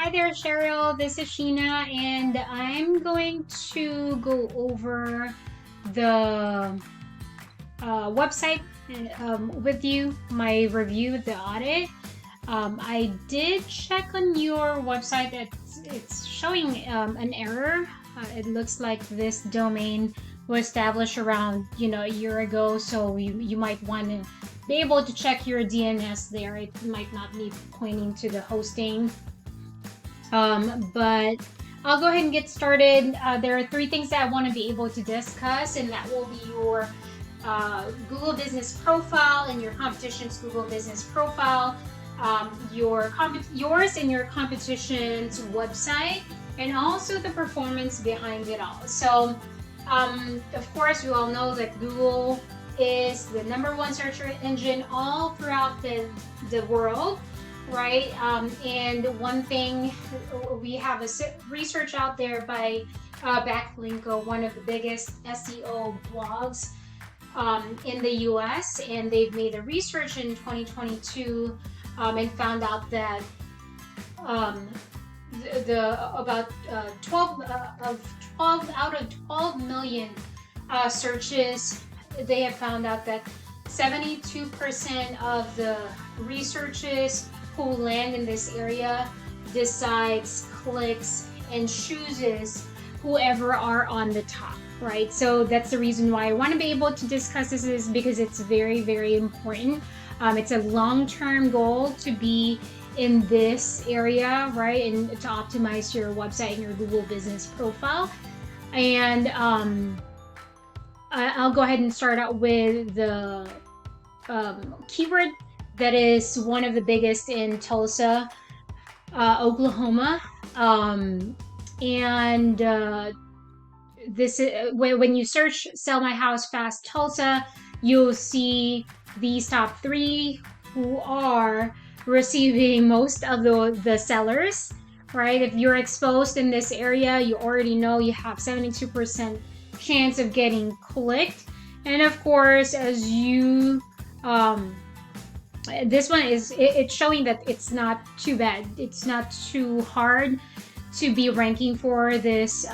Hi there, Cheryl. This is Sheena, and I'm going to go over the website with you, my review, the audit. I did check on your website that it's showing an error. It looks like this domain was established around a year ago, so you might want to be able to check your DNS there. It might not be pointing to the hosting. But I'll go ahead and get started. There are three things that I want to be able to discuss, and that will be your Google Business Profile and your competition's Google Business Profile, yours and your competition's website, and also the performance behind it all. So, of course, we all know that Google is the #1 search engine all throughout the world. Right, and one thing, we have a research out there by Backlink, one of the biggest SEO blogs in the US, and they've made a research in 2022 and found out that about 12 out of 12 million searches, they have found out that 72% of the researches who land in this area decides, clicks, and chooses whoever are on the top, right? So that's the reason why I want to be able to discuss this, is because it's very, very important. It's a long-term goal to be in this area, right? And to optimize your website and your Google Business Profile. And I'll go ahead and start out with the keyword that is one of the biggest in Tulsa, Oklahoma. This is when you search "sell my house fast Tulsa," you'll see these top three who are receiving most of the sellers, right? If you're exposed in this area, you already know you have 72% chance of getting clicked. And of course, as you this one it's showing that it's not too bad. It's not too hard to be ranking for this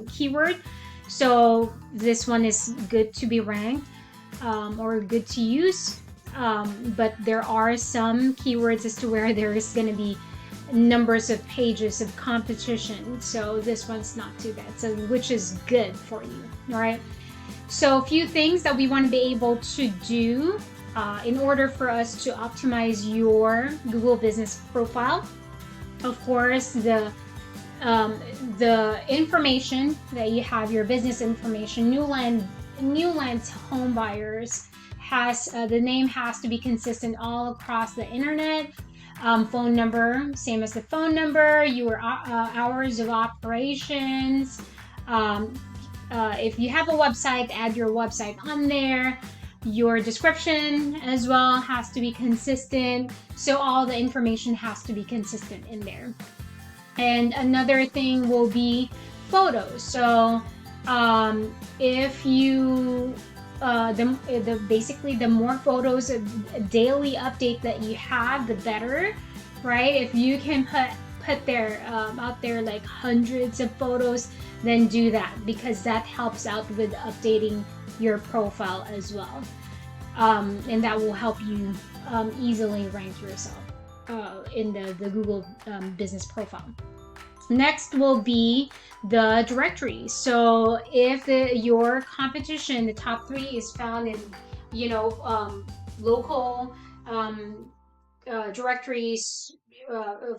keyword. So this one is good to be ranked or good to use. But there are some keywords as to where there is going to be numbers of pages of competition. So this one's not too bad. So which is good for you. All right. So a few things that we want to be able to do in order for us to optimize your Google Business Profile. Of course, the information that you have, your business information, Newlands Home Buyers has the name has to be consistent all across the internet. Phone number, same as the phone number, your hours of operations. If you have a website, add your website on there. Your description as well has to be consistent. So all the information has to be consistent in there. And another thing will be photos. So if you basically the more photos, daily update that you have, the better, right? If you can put there out there like hundreds of photos, then do that, because that helps out with updating your profile as well, and that will help you easily rank yourself in the Google Business Profile. Next will be the directory. So if your competition, the top three, is found in local directories,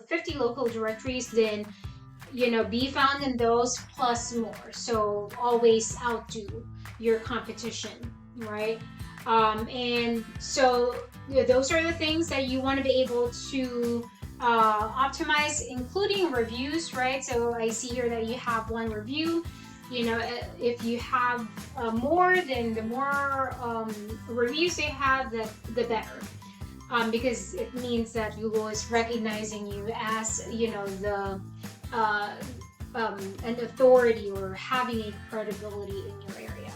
50 local directories, then be found in those plus more. So always outdo your competition, right? And so those are the things that you want to be able to optimize, including reviews, right? So I see here that you have 1 review. If you have more, then the more reviews they have, the better. Because it means that Google is recognizing you as an authority or having a credibility in your area.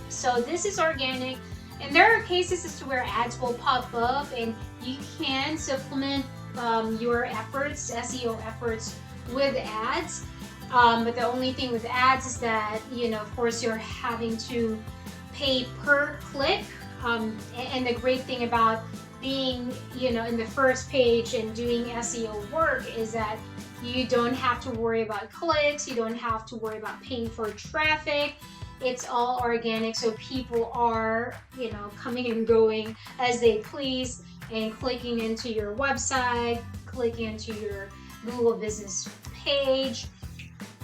So this is organic, and there are cases as to where ads will pop up, and you can supplement your efforts, SEO efforts with ads. But the only thing with ads is that, of course, you're having to pay per click. And the great thing about being, in the first page and doing SEO work is that you don't have to worry about clicks. You don't have to worry about paying for traffic. It's all organic, so people are, coming and going as they please and clicking into your website, clicking into your Google business page.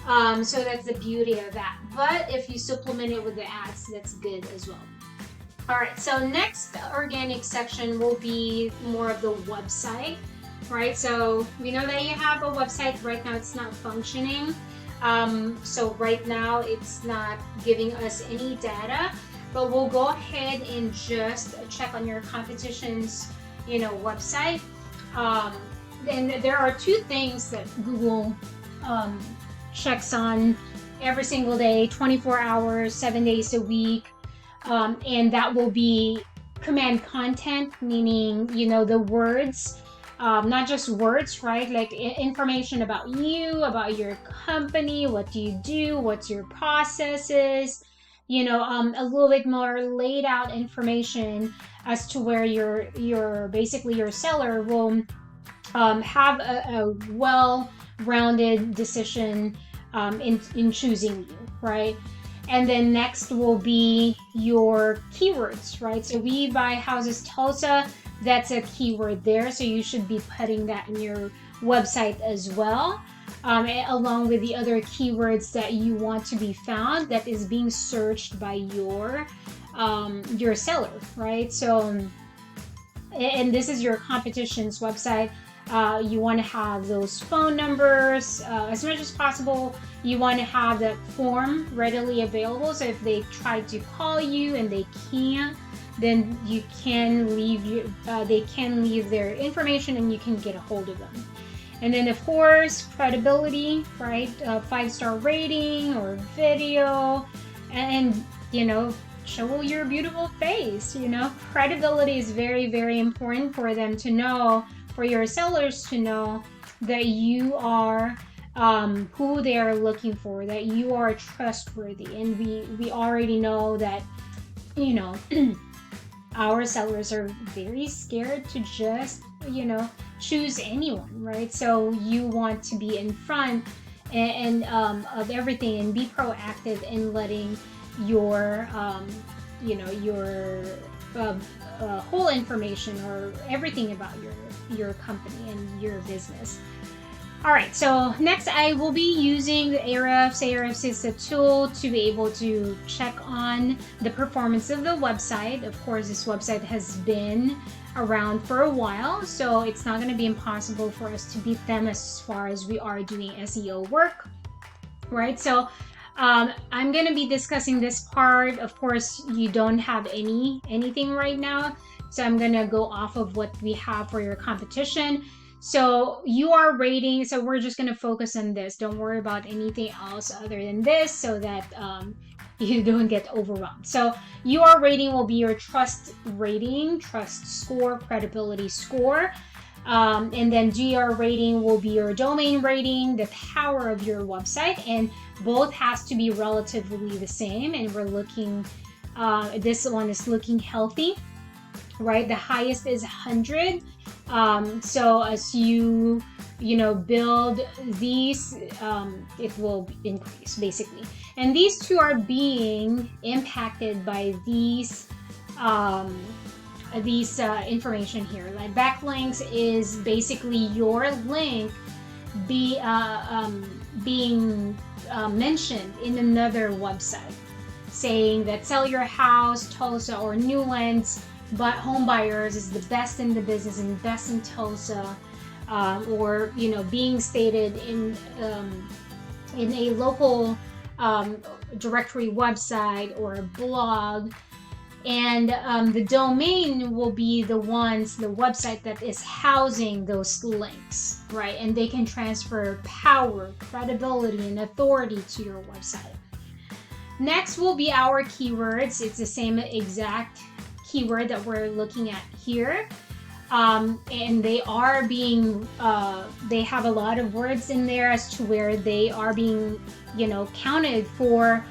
So that's the beauty of that. But if you supplement it with the ads, that's good as well. All right, so next organic section will be more of the website, right? So we know that you have a website. Right now it's not functioning. So right now it's not giving us any data, but we'll go ahead and just check on your competition's, website. And there are two things that Google checks on every single day, 24 hours, 7 days a week. And that will be command content, meaning, the words, not just words, right? Like information about you, about your company, what do you do, what's your processes, a little bit more laid out information as to where your basically your seller will have a well-rounded decision in choosing you, right? And then next will be your keywords, right? So we buy houses Tulsa, that's a keyword there. So you should be putting that in your website as well, along with the other keywords that you want to be found that is being searched by your seller, right? So, and this is your competition's website. You want to have those phone numbers as much as possible. You want to have that form readily available, so if they try to call you and they can't, then you can leave they can leave their information and you can get a hold of them. And then of course credibility, right? 5-star rating or video, and show your beautiful face. Credibility is very, very important for them to know, for your sellers to know that you are who they are looking for, that you are trustworthy. And we already know that our sellers are very scared to just choose anyone, right? So you want to be in front and of everything and be proactive in letting your whole information or everything about your company and your business. All right, so next I will be using the Ahrefs. Ahrefs is a tool to be able to check on the performance of the website. Of course, this website has been around for a while, so it's not going to be impossible for us to beat them as far as we are doing SEO work, right? So I'm going to be discussing this part. Of course, you don't have anything right now, so I'm going to go off of what we have for your competition. So you are rating, so we're just going to focus on this. Don't worry about anything else other than this, so that you don't get overwhelmed. So your rating will be your trust rating, trust score, credibility score. And then GR rating will be your domain rating, the power of your website, and both has to be relatively the same. And we're looking, this one is looking healthy, right? The highest is 100. So as you build these, it will increase basically. And these two are being impacted by these information here. Like backlinks is basically your link being mentioned in another website, saying that sell your house Tulsa or Newlands, but home buyers is the best in the business and best in Tulsa, or being stated in a local directory website or a blog. And the domain will be the website that is housing those links, right? And they can transfer power, credibility, and authority to your website. Next will be our keywords. It's the same exact keyword that we're looking at here. And they are being they have a lot of words in there as to where they are being, counted for,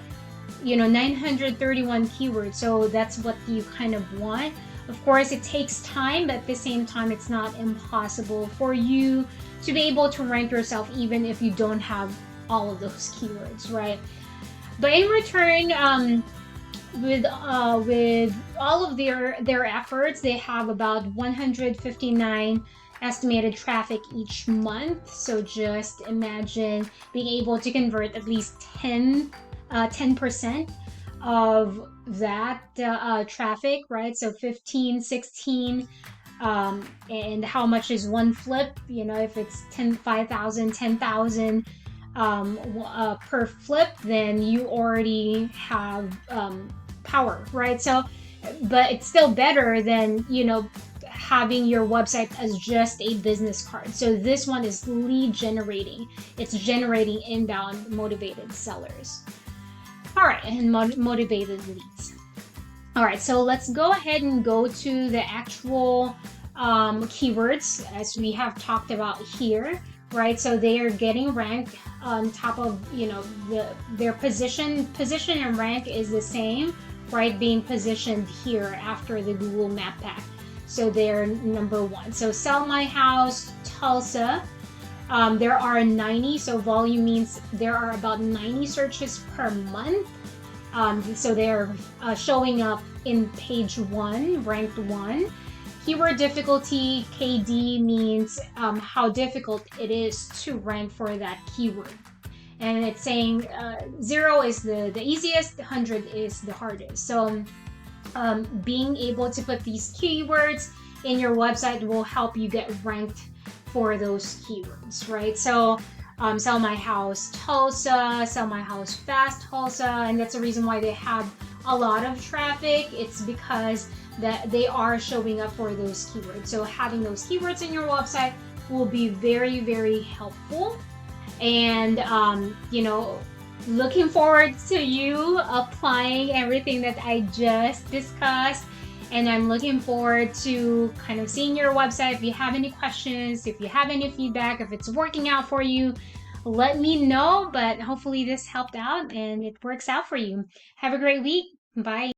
931 keywords. So that's what you kind of want. Of course, it takes time, but at the same time, it's not impossible for you to be able to rank yourself even if you don't have all of those keywords, right? But in return, with all of their efforts, they have about 159 estimated traffic each month. So just imagine being able to convert at least 10% of that traffic, right? So 15, 16, and how much is one flip? If it's 5,000, 10,000 per flip, then you already have power, right? So, but it's still better than, having your website as just a business card. So this one is lead generating. It's generating inbound motivated sellers. All right, and motivated leads. All right, so let's go ahead and go to the actual keywords as we have talked about here, right? So they are getting ranked on top of, their position and rank is the same, right? Being positioned here after the Google Map Pack. So they're number 1. So Sell My House, Tulsa. There are 90, so volume means there are about 90 searches per month. So they're showing up in page 1, ranked 1. Keyword difficulty, KD, means how difficult it is to rank for that keyword. And it's saying 0 is the easiest, 100 is the hardest. So being able to put these keywords in your website will help you get ranked for those keywords, right? So Sell My House Tulsa, Sell My House Fast Tulsa, and that's the reason why they have a lot of traffic. It's because that they are showing up for those keywords. So having those keywords in your website will be very, very helpful. And looking forward to you applying everything that I just discussed. And I'm looking forward to kind of seeing your website. If you have any questions, if you have any feedback, if it's working out for you, let me know. But hopefully this helped out and it works out for you. Have a great week. Bye.